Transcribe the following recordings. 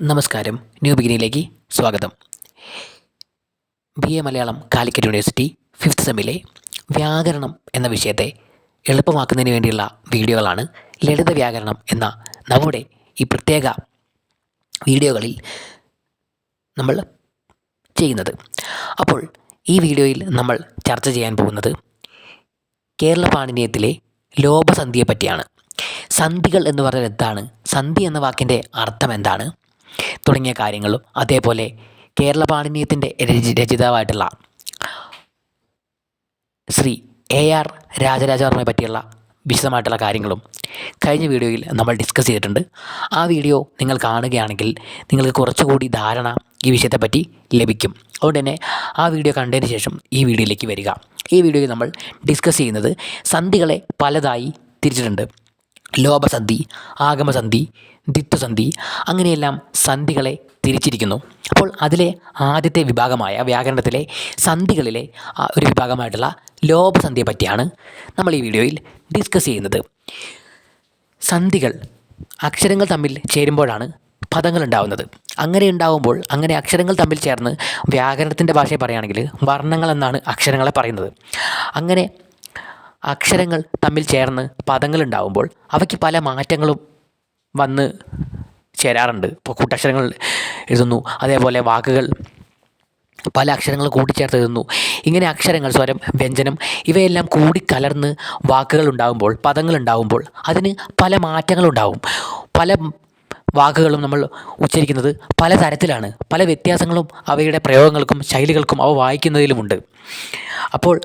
നമസ്കാരം. ന്യൂ ബിഗിനിലേക്ക് സ്വാഗതം. BA Malayalam Calicut university 5th സെമ്മിലെ വ്യാകരണം എന്ന വിഷയത്തെ എളുപ്പമാക്കുന്നതിന് വേണ്ടിയുള്ള വീഡിയോകളാണ് ലളിത വ്യാകരണം എന്ന നമ്മുടെ ഈ പ്രത്യേക വീഡിയോകളിൽ നമ്മൾ ചെയ്യുന്നത്. അപ്പോൾ ഈ വീഡിയോയിൽ നമ്മൾ ചർച്ച ചെയ്യാൻ പോകുന്നത് കേരള പാണിനീയത്തിലെ ലോപസന്ധിയെ പറ്റിയാണ്. സന്ധികൾ എന്ന് പറഞ്ഞാൽ എന്താണ്, സന്ധി എന്ന വാക്കിൻ്റെ അർത്ഥം എന്താണ് തുടങ്ങിയ കാര്യങ്ങളും, അതേപോലെ കേരള പാണിനീയത്തിൻ്റെ രചയിതാവായിട്ടുള്ള ശ്രീ AR രാജരാജവർമ്മയെ പറ്റിയുള്ള വിശദമായിട്ടുള്ള കാര്യങ്ങളും കഴിഞ്ഞ വീഡിയോയിൽ നമ്മൾ ഡിസ്കസ് ചെയ്തിട്ടുണ്ട്. ആ വീഡിയോ നിങ്ങൾ കാണുകയാണെങ്കിൽ നിങ്ങൾക്ക് കുറച്ചുകൂടി ധാരണ ഈ വിഷയത്തെപ്പറ്റി ലഭിക്കും. അതുകൊണ്ട് തന്നെ ആ വീഡിയോ കണ്ടതിന് ശേഷം ഈ വീഡിയോയിലേക്ക് വരിക. ഈ വീഡിയോയിൽ നമ്മൾ ഡിസ്കസ് ചെയ്യുന്നത് സന്ധികളെ പലതായി തിരിച്ചിട്ടുണ്ട്. ലോപസന്ധി, ആഗമസന്ധി, ദ്വിത്വസന്ധി, അങ്ങനെയെല്ലാം സന്ധികളെ തിരിച്ചിരിക്കുന്നു. അപ്പോൾ അതിലെ ആദ്യത്തെ വിഭാഗമായ വ്യാകരണത്തിലെ സന്ധികളിലെ ഒരു വിഭാഗമായിട്ടുള്ള ലോപസന്ധിയെ പറ്റിയാണ് നമ്മൾ ഈ വീഡിയോയിൽ ഡിസ്കസ് ചെയ്യുന്നത്. സന്ധികൾ അക്ഷരങ്ങൾ തമ്മിൽ ചേരുമ്പോഴാണ് പദങ്ങൾ ഉണ്ടാവുന്നത്. അങ്ങനെ അക്ഷരങ്ങൾ തമ്മിൽ ചേർന്ന് വ്യാകരണത്തിൻ്റെ ഭാഷയിൽ പറയുകയാണെങ്കിൽ വർണ്ണങ്ങൾ എന്നാണ് അക്ഷരങ്ങളെ പറയുന്നത്. അങ്ങനെ അക്ഷരങ്ങൾ തമ്മിൽ ചേർന്ന് പദങ്ങൾ ഉണ്ടാവുമ്പോൾ അവയ്ക്ക് പല മാറ്റങ്ങളും വന്ന് ചേരാറുണ്ട്. ഇപ്പോൾ കൂട്ടക്ഷരങ്ങൾ എഴുതുന്നു, അതേപോലെ വാക്കുകൾ പല അക്ഷരങ്ങൾ കൂട്ടിച്ചേർത്ത് എഴുതുന്നു. ഇങ്ങനെ അക്ഷരങ്ങൾ, സ്വരം, വ്യഞ്ജനം ഇവയെല്ലാം കൂടിക്കലർന്ന് വാക്കുകൾ ഉണ്ടാകുമ്പോൾ, പദങ്ങൾ ഉണ്ടാകുമ്പോൾ അതിന് പല മാറ്റങ്ങളുണ്ടാവും. പല വാക്കുകളും നമ്മൾ ഉച്ചരിക്കുന്നത് പല തരത്തിലാണ്. പല വ്യത്യാസങ്ങളും അവയുടെ പ്രയോഗങ്ങൾക്കും ശൈലികൾക്കും അവ വായിക്കുന്നതിലുമുണ്ട്. അപ്പോൾ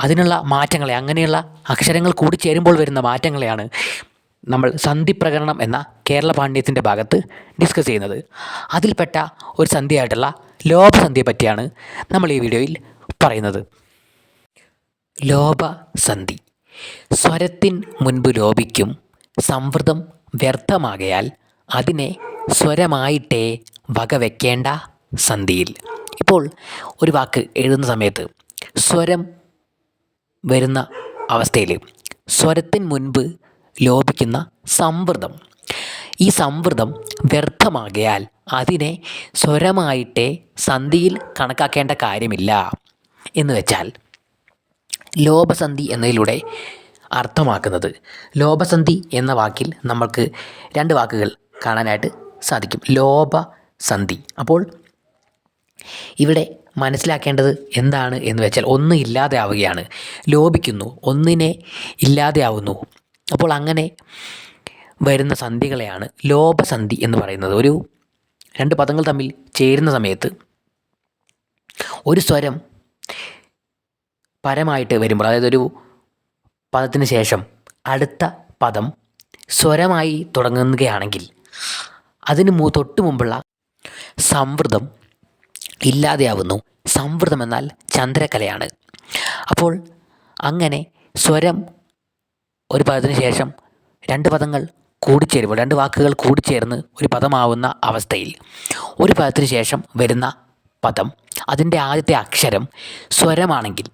അതിനുള്ള മാറ്റങ്ങളെ, അങ്ങനെയുള്ള അക്ഷരങ്ങൾ കൂടിച്ചേരുമ്പോൾ വരുന്ന മാറ്റങ്ങളെയാണ് നമ്മൾ സന്ധിപ്രകരണം എന്ന കേരള പാണ്ഡിത്യത്തിൻ്റെ ഭാഗത്ത് ഡിസ്കസ് ചെയ്യുന്നത്. അതിൽപ്പെട്ട ഒരു സന്ധിയായിട്ടുള്ള ലോപസന്ധിയെ പറ്റിയാണ് നമ്മൾ ഈ വീഡിയോയിൽ പറയുന്നത്. ലോപസന്ധി. സ്വരത്തിൻ മുൻപ് ലോപിക്കും, സംവൃതം വ്യർത്ഥമാകയാൽ അതിനെ സ്വരമായിട്ടേ വകവെക്കേണ്ട സന്ധിയിൽ. ഇപ്പോൾ ഒരു വാക്ക് എഴുതുന്ന സമയത്ത് സ്വരം വരുന്ന അവസ്ഥയിൽ സ്വരത്തിന് മുൻപ് ലോപിക്കുന്ന സംവൃതം, ഈ സംവൃതം വ്യർത്ഥമാകയാൽ അതിനെ സ്വരമായിട്ടേ സന്ധിയിൽ കണക്കാക്കേണ്ട കാര്യമില്ല എന്ന് വെച്ചാൽ ലോപസന്ധി എന്നതിലൂടെ അർത്ഥമാക്കുന്നത്, ലോപസന്ധി എന്ന വാക്കിൽ നമുക്ക് രണ്ട് വാക്കുകൾ കാണാനായിട്ട് സാധിക്കും. ലോപസന്ധി. അപ്പോൾ ഇവിടെ മനസ്സിലാക്കേണ്ടത് എന്താണ് എന്ന് വെച്ചാൽ ഒന്ന് ഇല്ലാതെ ആവുകയാണ്. ലോപിക്കുന്നു, ഒന്നിനെ ഇല്ലാതെ ആവുന്നു. അപ്പോൾ അങ്ങനെ വരുന്ന സന്ധികളെയാണ് ലോപസന്ധി എന്ന് പറയുന്നത്. രണ്ട് പദങ്ങൾ തമ്മിൽ ചേരുന്ന സമയത്ത് ഒരു സ്വരം പരമായിട്ട് വരുമ്പോൾ, അതായത് ഒരു പദത്തിന് ശേഷം അടുത്ത പദം സ്വരമായി തുടങ്ങുകയാണെങ്കിൽ അതിന് തൊട്ട് മുമ്പുള്ള സംവൃതം ഇല്ലാതെയാവുന്നു. സംവൃതം എന്നാൽ ചന്ദ്രക്കലയാണ്. അപ്പോൾ അങ്ങനെ സ്വരം ഒരു പദത്തിന് ശേഷം രണ്ട് പദങ്ങൾ കൂടിച്ചേരുമ്പോൾ, രണ്ട് വാക്കുകൾ കൂടിച്ചേർന്ന് ഒരു പദമാവുന്ന അവസ്ഥയിൽ ഒരു പദത്തിന് ശേഷം വരുന്ന പദം, അതിൻ്റെ ആദ്യത്തെ അക്ഷരം സ്വരമാണെങ്കിൽ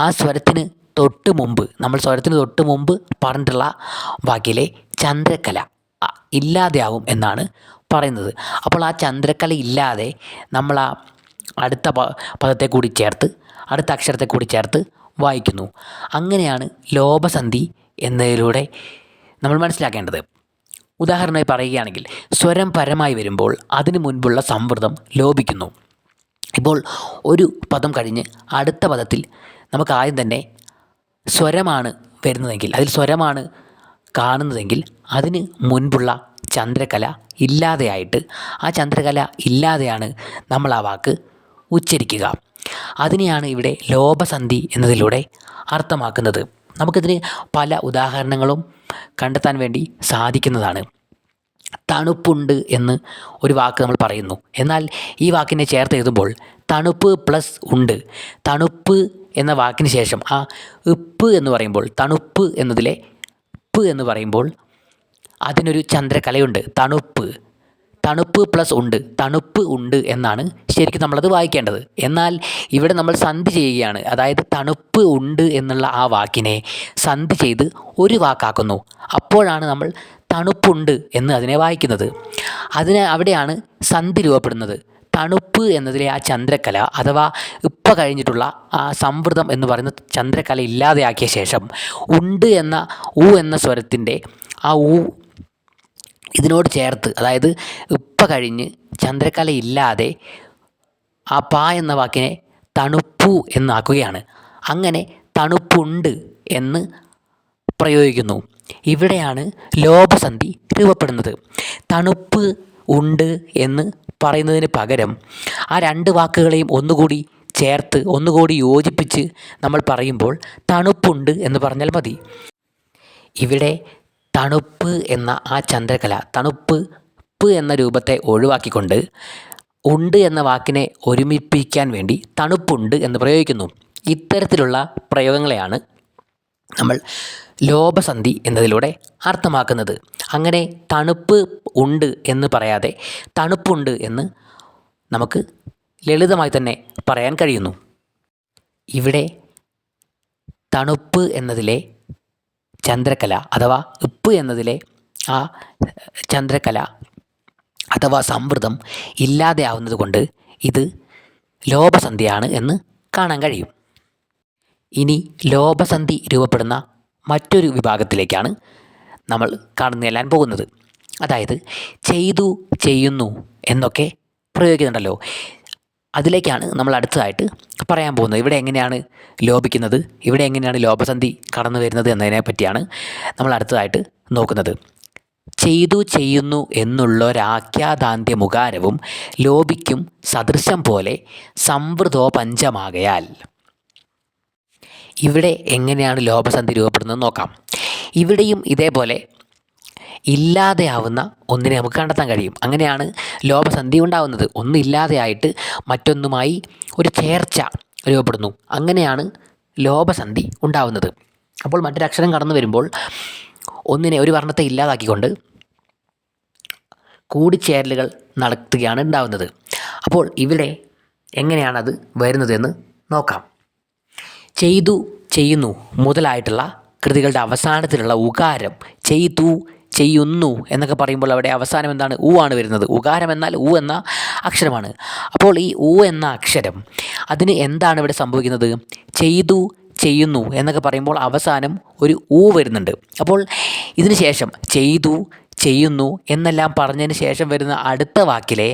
ആ സ്വരത്തിന് തൊട്ട് മുമ്പ്, നമ്മൾ സ്വരത്തിന് തൊട്ട് മുമ്പ് പറഞ്ഞിട്ടുള്ള വാക്കിലെ ചന്ദ്രക്കല ഇല്ലാതെയാവും എന്നാണ് പറയുന്നത്. അപ്പോൾ ആ ചന്ദ്രക്കല ഇല്ലാതെ നമ്മൾ ആ അടുത്ത പദത്തെ കൂടി ചേർത്ത്, അടുത്ത അക്ഷരത്തെ കൂടി ചേർത്ത് വായിക്കുന്നു. അങ്ങനെയാണ് ലോപസന്ധി എന്നതിലൂടെ നമ്മൾ മനസ്സിലാക്കേണ്ടത്. ഉദാഹരണമായി പറയുകയാണെങ്കിൽ സ്വരം പരമായി വരുമ്പോൾ അതിനു മുൻപുള്ള സംവൃതം ലോപിക്കുന്നു. ഇപ്പോൾ ഒരു പദം കഴിഞ്ഞ് അടുത്ത പദത്തിൽ നമുക്ക് ആദ്യം തന്നെ സ്വരമാണ് വരുന്നതെങ്കിൽ, അതിൽ സ്വരമാണ് കാണുന്നതെങ്കിൽ അതിന് മുൻപുള്ള ചന്ദ്രകല ഇല്ലാതെയായിട്ട്, ആ ചന്ദ്രകല ഇല്ലാതെയാണ് നമ്മൾ ആ വാക്ക് ഉച്ചരിക്കുക. അതിനെയാണ് ഇവിടെ ലോപസന്ധി എന്നതിലൂടെ അർത്ഥമാക്കുന്നത്. നമുക്കിതിന് പല ഉദാഹരണങ്ങളും കണ്ടെത്താൻ വേണ്ടി സാധിക്കുന്നതാണ്. തണുപ്പുണ്ട് എന്ന് ഒരു വാക്ക് നമ്മൾ പറയുന്നു. എന്നാൽ ഈ വാക്കിനെ ചേർത്ത് എഴുതുമ്പോൾ തണുപ്പ് പ്ലസ് ഉണ്ട്. തണുപ്പ് എന്ന വാക്കിന് ശേഷം ആ ഉപ്പ് എന്ന് പറയുമ്പോൾ, തണുപ്പ് എന്നതിലെ പ്പ് എന്ന് പറയുമ്പോൾ അതിനൊരു ചന്ദ്രകലയുണ്ട്. തണുപ്പ് പ്ലസ് ഉണ്ട്, തണുപ്പ് ഉണ്ട് എന്നാണ് ശരിക്കും നമ്മളത് വായിക്കേണ്ടത്. എന്നാൽ ഇവിടെ നമ്മൾ സന്ധി ചെയ്യുകയാണ്. അതായത് തണുപ്പ് ഉണ്ട് എന്നുള്ള ആ വാക്കിനെ സന്ധി ചെയ്ത് ഒരു വാക്കാക്കുന്നു. അപ്പോഴാണ് നമ്മൾ തണുപ്പുണ്ട് എന്ന് അതിനെ വായിക്കുന്നത്. അവിടെയാണ് സന്ധി രൂപപ്പെടുന്നത്. തണുപ്പ് എന്നതിലെ ആ ചന്ദ്രക്കല അഥവാ ഇപ്പം കഴിഞ്ഞിട്ടുള്ള ആ സംവൃതം എന്ന് പറയുന്ന ചന്ദ്രക്കല ഇല്ലാതെയാക്കിയ ശേഷം ഉണ്ട് എന്ന എന്ന സ്വരത്തിൻ്റെ ആ ഇതിനോട് ചേർത്ത്, അതായത് ഇപ്പം കഴിഞ്ഞ് ചന്ദ്രക്കല ഇല്ലാതെ ആ പ എന്ന വാക്കിനെ തണുപ്പു എന്നാക്കുകയാണ്. അങ്ങനെ തണുപ്പുണ്ട് എന്ന് പ്രയോഗിക്കുന്നു. ഇവിടെയാണ് ലോപസന്ധി രൂപപ്പെടുന്നത്. തണുപ്പ് ഉണ്ട് എന്ന് പറയുന്നതിന് പകരം ആ രണ്ട് വാക്കുകളെയും ഒന്നുകൂടി ചേർത്ത് ഒന്നുകൂടി യോജിപ്പിച്ച് നമ്മൾ പറയുമ്പോൾ തണുപ്പുണ്ട് എന്ന് പറഞ്ഞാൽ മതി. ഇവിടെ തണുപ്പ് എന്ന ആ ചന്ദ്രകല തണുപ്പ് എന്ന രൂപത്തെ ഒഴിവാക്കിക്കൊണ്ട് ഉണ്ട് എന്ന വാക്കിനെ ഒരുമിപ്പിക്കാൻ വേണ്ടി തണുപ്പുണ്ട് എന്ന് പ്രയോഗിക്കുന്നു. ഇത്തരത്തിലുള്ള പ്രയോഗങ്ങളെയാണ് നമ്മൾ ലോപസന്ധി എന്നതിലൂടെ അർത്ഥമാക്കുന്നത്. അങ്ങനെ തണുപ്പ് ഉണ്ട് എന്ന് പറയാതെ തണുപ്പുണ്ട് എന്ന് നമുക്ക് ലളിതമായി തന്നെ പറയാൻ കഴിയുന്നു. ഇവിടെ തണുപ്പ് എന്നതിലെ ചന്ദ്രകല അഥവാ ഇപ്പ് എന്നതിലെ ആ ചന്ദ്രകല അഥവാ സംവൃതം ഇല്ലാതെയാവുന്നത് കൊണ്ട് ഇത് ലോപസന്ധിയാണ് എന്ന് കാണാൻ കഴിയും. ഇനി ലോപസന്ധി രൂപപ്പെടുന്ന മറ്റൊരു വിഭാഗത്തിലേക്കാണ് നമ്മൾ കടന്നു പോകുന്നത്. അതായത് ചെയ്തു, ചെയ്യുന്നു എന്നൊക്കെ പ്രയോഗിക്കുന്നുണ്ടല്ലോ, അതിലേക്കാണ് നമ്മൾ അടുത്തതായിട്ട് പറയാൻ പോകുന്നത്. ഇവിടെ എങ്ങനെയാണ് ലോപിക്കുന്നത്, ഇവിടെ എങ്ങനെയാണ് ലോപസന്ധി കടന്നു വരുന്നത് എന്നതിനെ പറ്റിയാണ് നമ്മൾ അടുത്തതായിട്ട് നോക്കുന്നത്. ചെയ്തു, ചെയ്യുന്നു എന്നുള്ളൊരാഖ്യാതാന്ത്യ മുഖാരവും ലോപിക്കും സദൃശം പോലെ സംവൃതോ പഞ്ചമാകയാൽ. ഇവിടെ എങ്ങനെയാണ് ലോപസന്ധി രൂപപ്പെടുന്നത് നോക്കാം. ഇവിടെയും ഇതേപോലെ ഇല്ലാതെയാവുന്ന ഒന്നിനെ നമുക്ക് കണ്ടെത്താൻ കഴിയും. അങ്ങനെയാണ് ലോപസന്ധി ഉണ്ടാവുന്നത്. ഒന്നില്ലാതെയായിട്ട് മറ്റൊന്നുമായി ഒരു ചേർച്ച രൂപപ്പെടുന്നു. അങ്ങനെയാണ് ലോപസന്ധി ഉണ്ടാവുന്നത്. അപ്പോൾ മറ്റൊരക്ഷരം കടന്നു വരുമ്പോൾ ഒന്നിനെ, ഒരു വർണ്ണത്തെ ഇല്ലാതാക്കിക്കൊണ്ട് കൂടിച്ചേരലുകൾ നടത്തുകയാണ് ഉണ്ടാവുന്നത്. അപ്പോൾ ഇവിടെ എങ്ങനെയാണത് വരുന്നതെന്ന് നോക്കാം. ചെയ്തു, ചെയ്യുന്നു മുതലായിട്ടുള്ള കൃതികളുടെ അവസാനത്തിലുള്ള ഉകാരം ചെയ്തു, ചെയ്യുന്നു എന്നൊക്കെ പറയുമ്പോൾ അവിടെ അവസാനം എന്താണ്? ആണ് വരുന്നത്. ഉകാരം എന്നാൽ എന്ന അക്ഷരമാണ്. അപ്പോൾ ഈ എന്ന അക്ഷരം അതിന് എന്താണ് ഇവിടെ സംഭവിക്കുന്നത്? ചെയ്തു, ചെയ്യുന്നു എന്നൊക്കെ പറയുമ്പോൾ അവസാനം ഒരു വരുന്നുണ്ട്. അപ്പോൾ ഇതിന് ശേഷം ചെയ്തു, ചെയ്യുന്നു എന്നെല്ലാം പറഞ്ഞതിന് ശേഷം വരുന്ന അടുത്ത വാക്കിലെ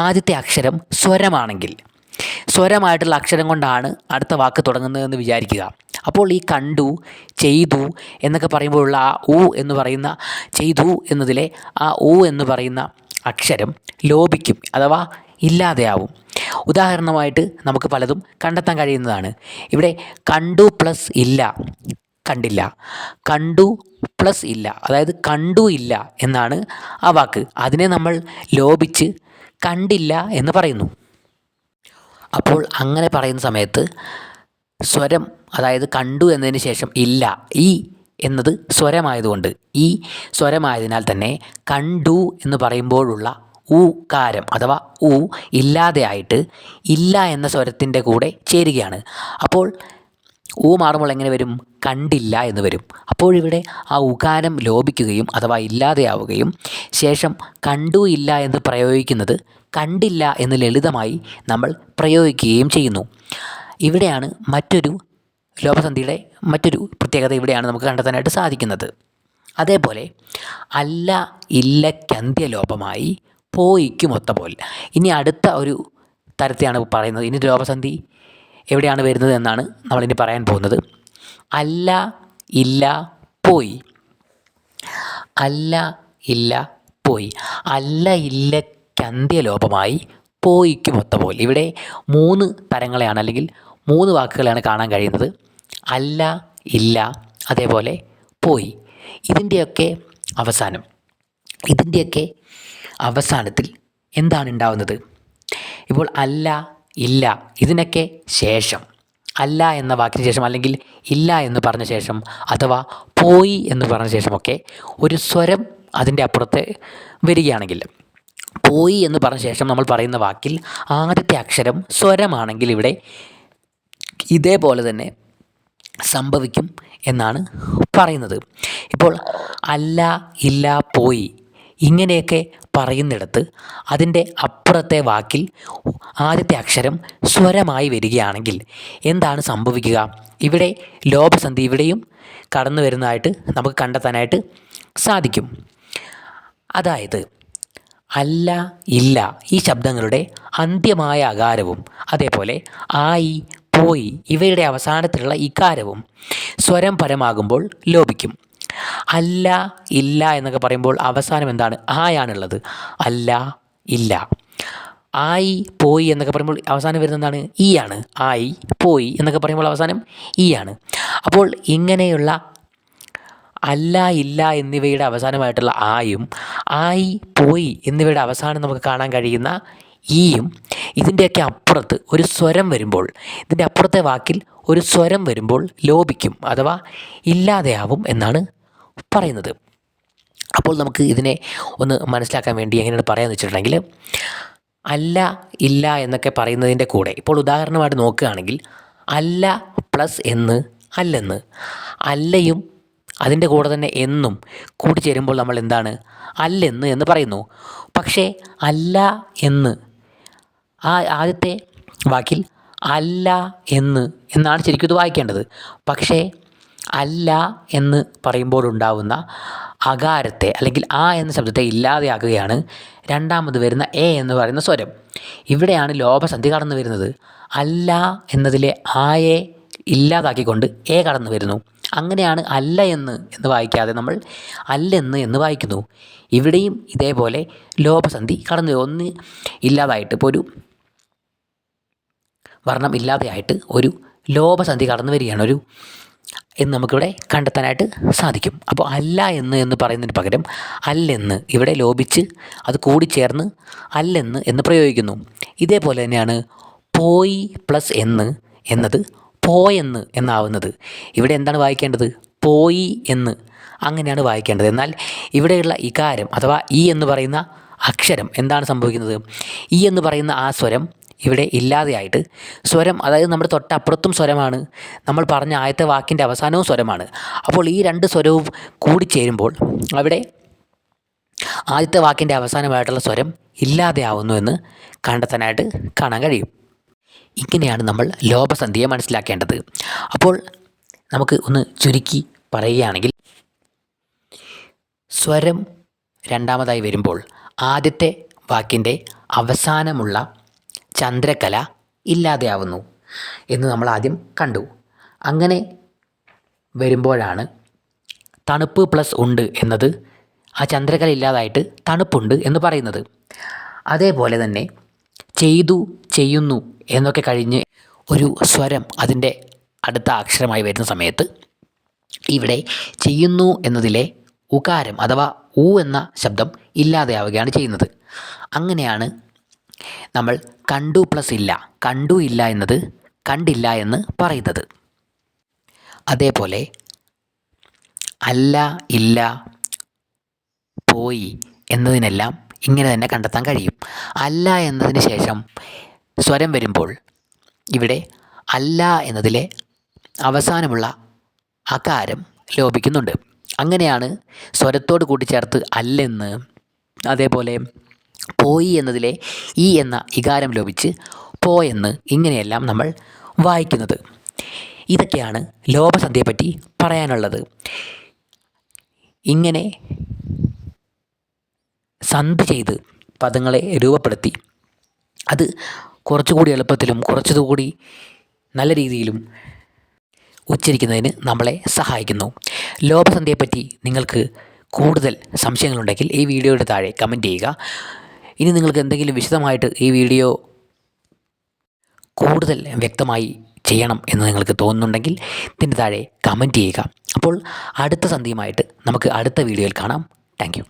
ആദ്യത്തെ അക്ഷരം സ്വരമാണെങ്കിൽ, സ്വരമായിട്ടുള്ള അക്ഷരം കൊണ്ടാണ് അടുത്ത വാക്ക് തുടങ്ങുന്നതെന്ന് വിചാരിക്കുക. അപ്പോൾ ഈ കണ്ടു, ചെയ്തു എന്നൊക്കെ പറയുമ്പോഴുള്ള ആ എന്ന് പറയുന്ന, ചെയ്തു എന്നതിലെ ആ എന്ന് പറയുന്ന അക്ഷരം ലോപിക്കും അഥവാ ഇല്ലാതെയാവും. ഉദാഹരണമായിട്ട് നമുക്ക് പലതും കണ്ടെത്താൻ കഴിയുന്നതാണ്. ഇവിടെ കണ്ടു പ്ലസ് ഇല്ല, കണ്ടില്ല. കണ്ടു പ്ലസ് ഇല്ല, അതായത് കണ്ടു ഇല്ല എന്നാണ് ആ വാക്ക്. അതിനെ നമ്മൾ ലോപിച്ച് കണ്ടില്ല എന്ന് പറയുന്നു. അപ്പോൾ അങ്ങനെ പറയുന്ന സമയത്ത് സ്വരം, അതായത് കണ്ടു എന്നതിന് ശേഷം ഇല്ല, ഈ എന്നത് സ്വരമായതുകൊണ്ട്, ഈ സ്വരമായതിനാൽ തന്നെ കണ്ടു എന്ന് പറയുമ്പോഴുള്ള കാരം അഥവാ ഇല്ലാതെയായിട്ട് ഇല്ല എന്ന സ്വരത്തിൻ്റെ കൂടെ ചേരുകയാണ്. അപ്പോൾ മാറുമ്പോൾ എങ്ങനെ വരും? കണ്ടില്ല എന്ന് വരും. അപ്പോഴിവിടെ ആ ഉകാരം ലോപിക്കുകയും അഥവാ ഇല്ലാതെയാവുകയും ശേഷം കണ്ടു ഇല്ല എന്ന് പ്രയോഗിക്കുന്നത് കണ്ടില്ല എന്ന് ലളിതമായി നമ്മൾ പ്രയോഗിക്കുകയും ചെയ്യുന്നു. ഇവിടെയാണ് മറ്റൊരു ലോപസന്ധിയുടെ മറ്റൊരു പ്രത്യേകത ഇവിടെയാണ് നമുക്ക് കണ്ടെത്താനായിട്ട് സാധിക്കുന്നത്. അതേപോലെ അല്ല ഇല്ലക്കന്ത്യലോപമായി പോയിക്കുമൊത്ത പോൽ. ഇനി അടുത്ത ഒരു തരത്തെയാണ് പറയുന്നത്. ഇനി ലോപസന്ധി എവിടെയാണ് വരുന്നത് എന്നാണ് നമ്മളിനി പറയാൻ പോകുന്നത്. അല്ല, ഇല്ല, പോയി. അല്ല, ഇല്ല, പോയി. അല്ല ഇല്ലക്കന്ത്യലോപമായി പോയിക്കുമൊത്ത പോൽ. ഇവിടെ 3 തരങ്ങളെയാണ്, അല്ലെങ്കിൽ 3 വാക്കുകളെയാണ് കാണാൻ കഴിയുന്നത്. അല്ല, ഇല്ല, അതേപോലെ പോയി. ഇതിൻ്റെയൊക്കെ അവസാനത്തിൽ എന്താണ് ഉണ്ടാവുന്നത്? ഇപ്പോൾ അല്ല, ഇല്ല, ഇതിനൊക്കെ ശേഷം, അല്ല എന്ന വാക്കിന് ശേഷം അല്ലെങ്കിൽ ഇല്ല എന്ന് പറഞ്ഞ ശേഷം അഥവാ പോയി എന്ന് പറഞ്ഞ ശേഷമൊക്കെ ഒരു സ്വരം അതിൻ്റെ അപ്പുറത്ത് വരികയാണെങ്കിൽ, പോയി എന്ന് പറഞ്ഞ ശേഷം നമ്മൾ പറയുന്ന വാക്കിൽ ആദ്യത്തെ അക്ഷരം സ്വരമാണെങ്കിൽ ഇവിടെ ഇതേപോലെ തന്നെ സംഭവിക്കും എന്നാണ് പറയുന്നത്. ഇപ്പോൾ അല്ല, ഇല്ല, പോയി ഇങ്ങനെയൊക്കെ പറയുന്നിടത്ത് അതിൻ്റെ അപ്പുറത്തെ വാക്കിൽ ആദ്യത്തെ അക്ഷരം സ്വരമായി വരികയാണെങ്കിൽ എന്താണ് സംഭവിക്കുക? ഇവിടെ ലോപസന്ധി ഇവിടെയും കടന്നു വരുന്നതായിട്ട് നമുക്ക് കണ്ടെത്താനായിട്ട് സാധിക്കും. അതായത് അല്ല, ഇല്ല ഈ ശബ്ദങ്ങളുടെ അന്ത്യമായ അകാരവും അതേപോലെ ആയി, പോയി ഇവയുടെ അവസാനത്തിലുള്ള ഇകാരവും സ്വരം പരമാകുമ്പോൾ ലോപിക്കും. അല്ല, ഇല്ല എന്നൊക്കെ പറയുമ്പോൾ അവസാനം എന്താണ്? ആയാണുള്ളത്. അല്ല, ഇല്ല. ആയി, പോയി എന്നൊക്കെ പറയുമ്പോൾ അവസാനം വരുന്നത് എന്താണ്? ഈ ആണ്. ആയി, പോയി എന്നൊക്കെ പറയുമ്പോൾ അവസാനം ഈ ആണ്. അപ്പോൾ ഇങ്ങനെയുള്ള അല്ല, ഇല്ല എന്നിവയുടെ അവസാനമായിട്ടുള്ള ആയും ആയി, പോയി എന്നിവയുടെ അവസാനം നമുക്ക് കാണാൻ കഴിയുന്ന ഈയും ഇതിൻ്റെയൊക്കെ അപ്പുറത്ത് ഒരു സ്വരം വരുമ്പോൾ, ഇതിൻ്റെ അപ്പുറത്തെ വാക്കിൽ ഒരു സ്വരം വരുമ്പോൾ ലോപിക്കും അഥവാ ഇല്ലാതെയാവും എന്നാണ് പറയുന്നത്. അപ്പോൾ നമുക്ക് ഇതിനെ ഒന്ന് മനസ്സിലാക്കാൻ വേണ്ടി എങ്ങനെയാണ് പറയാമെന്ന് വെച്ചിട്ടുണ്ടെങ്കിൽ, അല്ല, ഇല്ല എന്നൊക്കെ പറയുന്നതിൻ്റെ കൂടെ ഇപ്പോൾ ഉദാഹരണമായിട്ട് നോക്കുകയാണെങ്കിൽ അല്ല പ്ലസ് എന്ന്, അല്ലെന്ന്, അല്ലയും അതിൻ്റെ കൂടെ തന്നെ എന്നും കൂടി ചേരുമ്പോൾ നമ്മൾ എന്താണ്? അല്ലെന്ന് എന്ന് പറയുന്നു. പക്ഷേ അല്ല എന്ന് ആദ്യത്തെ വാക്കിൽ അല്ല എന്ന് എന്നാണ് ശരിക്കും ഇത് വായിക്കേണ്ടത്. പക്ഷേ അല്ല എന്ന് പറയുമ്പോൾ ഉണ്ടാവുന്ന അകാരത്തെ അല്ലെങ്കിൽ ആ എന്ന ശബ്ദത്തെ ഇല്ലാതെയാക്കുകയാണ് രണ്ടാമത് വരുന്ന എ എന്ന് പറയുന്ന സ്വരം. ഇവിടെയാണ് ലോപസന്ധി കടന്നു വരുന്നത്. അല്ല എന്നതിലെ ആയെ ഇല്ലാതാക്കിക്കൊണ്ട് എ കടന്നു വരുന്നു. അങ്ങനെയാണ് അല്ല എന്ന് വായിക്കാതെ നമ്മൾ അല്ലെന്ന് എന്ന് വായിക്കുന്നു. ഇവിടെയും ഇതേപോലെ ലോപസന്ധി കടന്നു ഒന്ന് ഇല്ലാതായിട്ട്, ഇപ്പോൾ ഒരു വർണ്ണം ഇല്ലാതെയായിട്ട് ഒരു ലോപസന്ധി കടന്നു വരികയാണ് എന്ന് നമുക്കിവിടെ കണ്ടെത്താനായിട്ട് സാധിക്കും. അപ്പോൾ അല്ല എന്ന് പറയുന്നതിന് പകരം അല്ലെന്ന് ഇവിടെ ലോപിച്ച് അത് കൂടിച്ചേർന്ന് അല്ലെന്ന് എന്ന് പ്രയോഗിക്കുന്നു. ഇതേപോലെ തന്നെയാണ് പോയി പ്ലസ് എന്നത് പോയെന്ന് എന്നാവുന്നത്. ഇവിടെ എന്താണ് വായിക്കേണ്ടത്? പോയി എന്ന് അങ്ങനെയാണ് വായിക്കേണ്ടത്. എന്നാൽ ഇവിടെയുള്ള ഇകാരം അഥവാ ഈ എന്ന് പറയുന്ന അക്ഷരം എന്താണ് സംഭവിക്കുന്നത്? ഈ എന്ന് പറയുന്ന ആ സ്വരം ഇവിടെ ഇല്ലാതെയായിട്ട് സ്വരം, അതായത് നമ്മുടെ തൊട്ടപ്പുറത്തും സ്വരമാണ്, നമ്മൾ പറഞ്ഞ ആദ്യത്തെ വാക്കിൻ്റെ അവസാനവും സ്വരമാണ്. അപ്പോൾ ഈ രണ്ട് സ്വരവും കൂടിച്ചേരുമ്പോൾ അവിടെ ആദ്യത്തെ വാക്കിൻ്റെ അവസാനമായിട്ടുള്ള സ്വരം ഇല്ലാതെയാവുന്നു എന്ന് കണ്ടെത്താനായിട്ട് കാണാൻ കഴിയും. ഇങ്ങനെയാണ് നമ്മൾ ലോപസന്ധിയെ മനസ്സിലാക്കേണ്ടത്. അപ്പോൾ നമുക്ക് ഒന്ന് ചുരുക്കി പറയുകയാണെങ്കിൽ, സ്വരം രണ്ടാമതായി വരുമ്പോൾ ആദ്യത്തെ വാക്കിൻ്റെ അവസാനമുള്ള ചന്ദ്രക്കല ഇല്ലാതെയാവുന്നു എന്ന് നമ്മൾ ആദ്യം കണ്ടു. അങ്ങനെ വരുമ്പോഴാണ് തണുപ്പ് പ്ലസ് ഉണ്ട് എന്നത് ആ ചന്ദ്രക്കല ഇല്ലാതായിട്ട് തണുപ്പുണ്ട് എന്ന് പറയുന്നത്. അതേപോലെ തന്നെ ചെയ്തു, ചെയ്യുന്നു എന്നൊക്കെ കഴിഞ്ഞ് ഒരു സ്വരം അതിൻ്റെ അടുത്ത അക്ഷരമായി വരുന്ന സമയത്ത് ഇവിടെ ചെയ്യുന്നു എന്നതിലെ ഉകാരം അഥവാ ഊ എന്ന ശബ്ദം ഇല്ലാതെയാവുകയാണ് ചെയ്യുന്നത്. അങ്ങനെയാണ് നമ്മൾ കണ്ടു പ്ലസ് ഇല്ല, കണ്ടു ഇല്ല എന്നത് കണ്ടില്ല എന്ന് പറയുന്നത്. അതേപോലെ അല്ല, ഇല്ല, പോയി എന്നതിനെല്ലാം ഇങ്ങനെ തന്നെ കണ്ടെത്താൻ കഴിയും. അല്ല എന്നതിന് ശേഷം സ്വരം വരുമ്പോൾ ഇവിടെ അല്ല എന്നതിലെ അവസാനമുള്ള അകാരം ലോപിക്കുന്നുണ്ട്. അങ്ങനെയാണ് സ്വരത്തോട് കൂട്ടിച്ചേർത്ത് അല്ലെന്ന്, അതേപോലെ പോയി എന്നതിലെ ഈ എന്ന ഇകാരം ലോപിച്ച് പോയെന്ന് ഇങ്ങനെയെല്ലാം നമ്മൾ വായിക്കുന്നത്. ഇതൊക്കെയാണ് ലോപസന്ധിയെപ്പറ്റി പറയാനുള്ളത്. ഇങ്ങനെ സന്ധി ചെയ്ത് പദങ്ങളെ രൂപപ്പെടുത്തി അത് കുറച്ചുകൂടി എളുപ്പത്തിലും കുറച്ചുകൂടി നല്ല രീതിയിലും ഉച്ചരിക്കുന്നതിന് നമ്മളെ സഹായിക്കുന്നു. ലോപസന്ധിയെപ്പറ്റി നിങ്ങൾക്ക് കൂടുതൽ സംശയങ്ങളുണ്ടെങ്കിൽ ഈ വീഡിയോയുടെ താഴെ കമൻറ്റ് ചെയ്യുക. ഇനി നിങ്ങൾക്ക് എന്തെങ്കിലും വിശദമായിട്ട് ഈ വീഡിയോ കൂടുതൽ വ്യക്തമായി ചെയ്യണം എന്ന് നിങ്ങൾക്ക് തോന്നുന്നുണ്ടെങ്കിൽ ഇതിൻ്റെ താഴെ കമൻറ്റ് ചെയ്യുക. അപ്പോൾ അടുത്ത സന്ധിയുമായിട്ട് നമുക്ക് അടുത്ത വീഡിയോയിൽ കാണാം. Thank you.